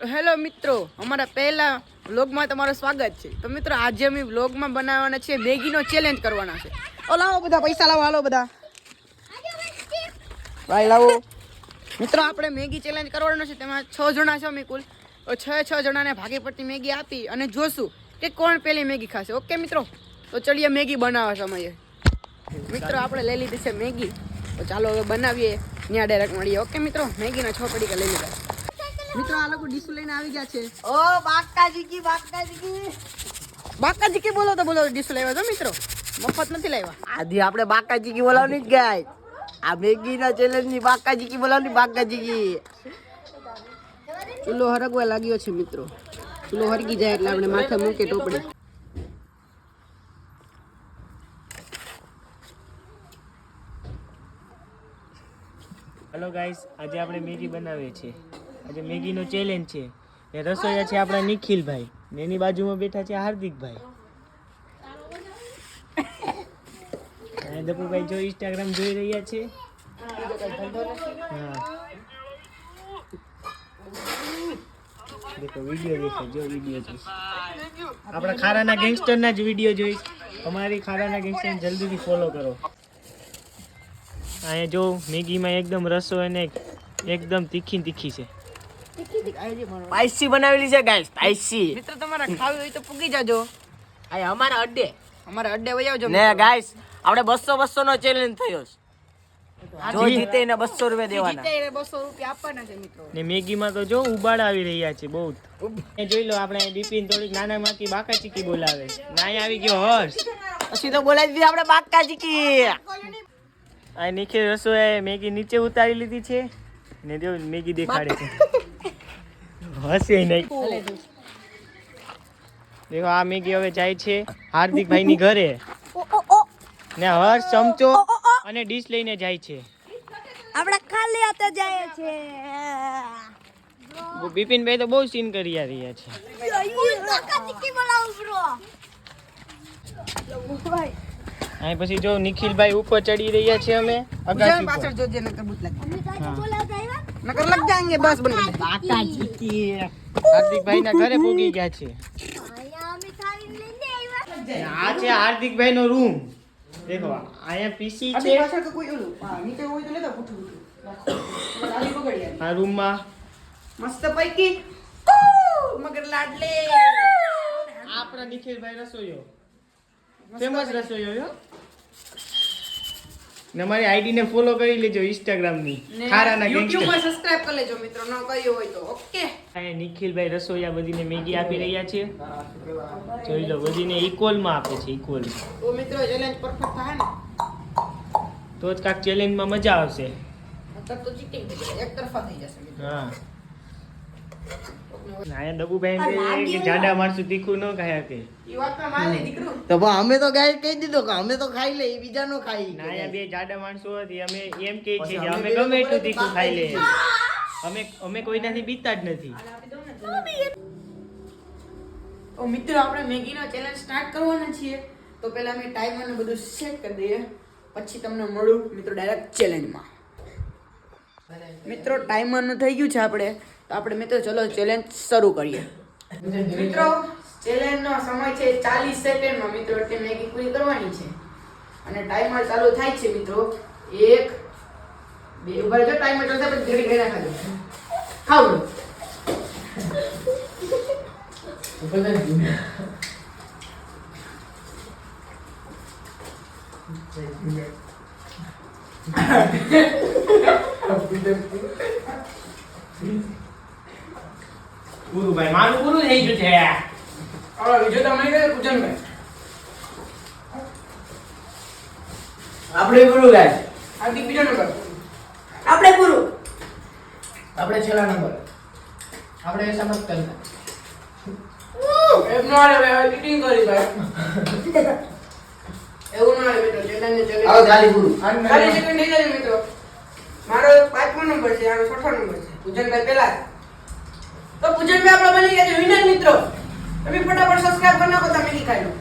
Hello મિત્રો, અમારા પહેલા વ્લોગમાં તમારું સ્વાગત છે. તો મિત્રો આજે અમે વ્લોગમાં બનાવવાના છે મેગીનો ચેલેન્જ કરવાના છે. ઓ લાવો બધા પૈસા લાવો, હાલો બધા ભાઈ લાવો. મિત્રો આપણે મેગી ચેલેન્જ કરવાનો છે. તેમાં 6 જણા છે અમે કુલ. તો 6 જણાને ભાગે પડતી મેગી આપી અને જોશું કે કોણ પહેલી મેગી ખાશે. ઓકે મિત્રો, તો ચલીએ મેગી બનાવવા સમયે. મિત્રો આપણે લઈ લીધી છે મેગી, તો ચાલો હવે બનાવીએ. ત્યાં ડાયરેક્ટ મળીએ. ઓકે મિત્રો, મેગીના 6 પડીકા લઈ લીધા. મિત્રો આ લોકો ડીશ લઈને આવી ગયા છે. ઓ બાકાજી બાકાજી બોલો તો બોલો, ડીશ લાવ્યા છો મિત્રો, મફત નથી લાવ્યા. આધી આપણે બાકાજી કી બોલાવની જ ગાય. આ મેગી ના ચેલેન્જ ની બાકાજી કી બોલાવની. બાકાજી કી ચૂલો હરગવા લાગ્યો છે મિત્રો. ચૂલો હરગી જાય એટલે આપણે માથે મૂકે ટોપડી. હેલો ગાઈસ, આજે આપણે મેગી બનાવીએ છીએ. આજે મેગીનો ચેલેન્જ છે. એ રસોઈયા છે આપણા નિખિલભાઈ ને એની બાજુમાં બેઠા છે હાર્દિકભાઈ. અને દપુભાઈ જો ઇન્સ્ટાગ્રામ જોઈ રહ્યા છે. હા દેખો વિડિયો દેખો, જો વિડિયો જોઈશ. આપણા ખારાના ગેંગસ્ટરના જ વિડિયો જોઈશ. અમારી ખારાના ગેંગસ્ટરને જલ્દીથી ફોલો કરો. અહીંયા જો મેગીમાં એકદમ રસો અને એકદમ તીખી છે. સ્પાઈસી બનાવેલી છે ગાય, સ્પાઈસી. મિત્રો તમારે ખાવી હોય તો પૂગી જાજો. આ અમારા અડ્ડે વહી આવજો ને ગાઈસ. આપણે 200 નો ચેલેન્જ થયો છે. જો જીતે ને 200 રૂપિયા દેવાના. જીતે એને 200 રૂપિયા આપવાના છે મિત્રો. ને મેગીમાં તો જો ઉબાળ આવી રહ્યા છે બહુ. એ જોઈ લો, આપણે ડીપીન થોડીક નાના માંથી બાકા ચીકી બોલાવે. નાય આવી ગયો હર્ષ. પછી તો બોલાવી દીધી આપણે બાકાજી કી. આ નિખિલ રસોએ મેગી નીચે ઉતારી લીધી છે ને જો મેગી દેખાડે છે. હસે નહીં. દેખો આ મેગી હવે જાય છે હાર્દિકભાઈ ની ઘરે ને હર્ષ ચમચો અને ડીશ લઈને જાય છે. આપણે ખાલી હાથે જાય છે. બિપિનભાઈ તો બહુ સીન કરી રહ્યા છે. અહીં પછી જો નિખિલભાઈ ઉપર ચડી રહ્યા છે. અમે અગાસી પર. પાછળ જોજે નકર ભૂત લાગે. નકર લગ જાएंगे બસ બન ગઈ. બાકાજી કી. હાર્દિકભાઈ ના ઘરે પૂગી ગયા છે. આ છે હાર્દિકભાઈ નો રૂમ. દેખો અહીંયા પીસી છે. પાછળ તો કોઈ ઓલું નીચે હોય તો લેતા પૂઠું લાલી પકડી. આ રૂમ માં મસ્ત પૈકી મગર લાડલે. આપણા નિખિલભાઈ રસોઈયો, ફેમસ રસોઈયો. ને અમારી આઈડી ને ફોલો કરી લેજો ઇન્સ્ટાગ્રામ ની ખારાના YouTube ગેંગસ્ટર. માં સબસ્ક્રાઇબ કરી લેજો મિત્રો, ન કર્યો હોય તો. ઓકે, અહીંયા નિખિલભાઈ રસોઈયા બધીને મેગી આપી રહ્યા છે. જોઈ લો, બધીને ઇક્વલ માં આપે છે. ઇક્વલ તો મિત્રો ચેલેન્જ પરફેક્ટ થાય ને તો જ કાક ચેલેન્જ માં મજા આવશે. નકર તો ચીટિંગ એક તરફા થઈ જશે મિત્રો. હા, અહીંયા દબુભાઈ કે જાડા માણસો તીખું ન ખાયા કે. ઈ વાતમાં માની દીકરો. તો પણ અમે તો ગાય કહી દીધો કે અમે તો ખાઈ લે, બીજા નો ખાઈ. ના, અહીંયા બે જાડા માણસો હતી. અમે એમ કહે છે કે અમે ગમે એટલું તીખું ખાઈ લઈએ. અમે કોઈનાથી બીતા જ નથી. તો મિત્રો આપણે મેગીનો ચેલેન્જ સ્ટાર્ટ કરવાના છીએ. તો પહેલા અમે ટાઈમર ને બધું સેટ કરી દઈએ, પછી તમને મળું મિત્રો ડાયરેક્ટ ચેલેન્જમાં. મિત્રો ટાઈમર નું થઈ ગયું છે આપણે. તો આપણે મિત્રો ચલો ચેલેન્જ શરૂ કરીએ. મિત્રો ચેલેન્જ નો સમય છે 40 સેકન્ડમાં મિત્રો. એટલે મેગી પૂરી કરવાની છે અને ટાઈમર ચાલુ થાય છે મિત્રો. 1 2 ઉભા રહેજો. ટાઈમર ચાલતા પછી ઘડી ઘડી ખાજો. ખાવ લો. પૂરું ભાઈ, મારું પૂરું થઈ ગયું છે. હવે બીજો તમને કહે પૂજનભાઈ. આપણે પૂરું ગાય. હાર્દિક બીજો નંબર. આપણે પૂરું. આપણે છેલ્લા નંબર. આપણે સમજ કરતા. એમ નો આવે હવે ચીટિંગ કરી ભાઈ. એવું ના આવે મિત્રો. ચેલેન્જ આવો ચાલી પૂરું. 40 સેકન્ડ થઈ જાય મિત્રો. મારો 5મો નંબર છે, આનો 6થો નંબર છે. પૂજનભાઈ પહેલા. તો પૂજનભાઈ આપણે બની ગયા છે વિનર મિત્રો. તમે ફટાફટ સબસ્ક્રાઇબ કરી નાખો. તમે ખાઈ લો.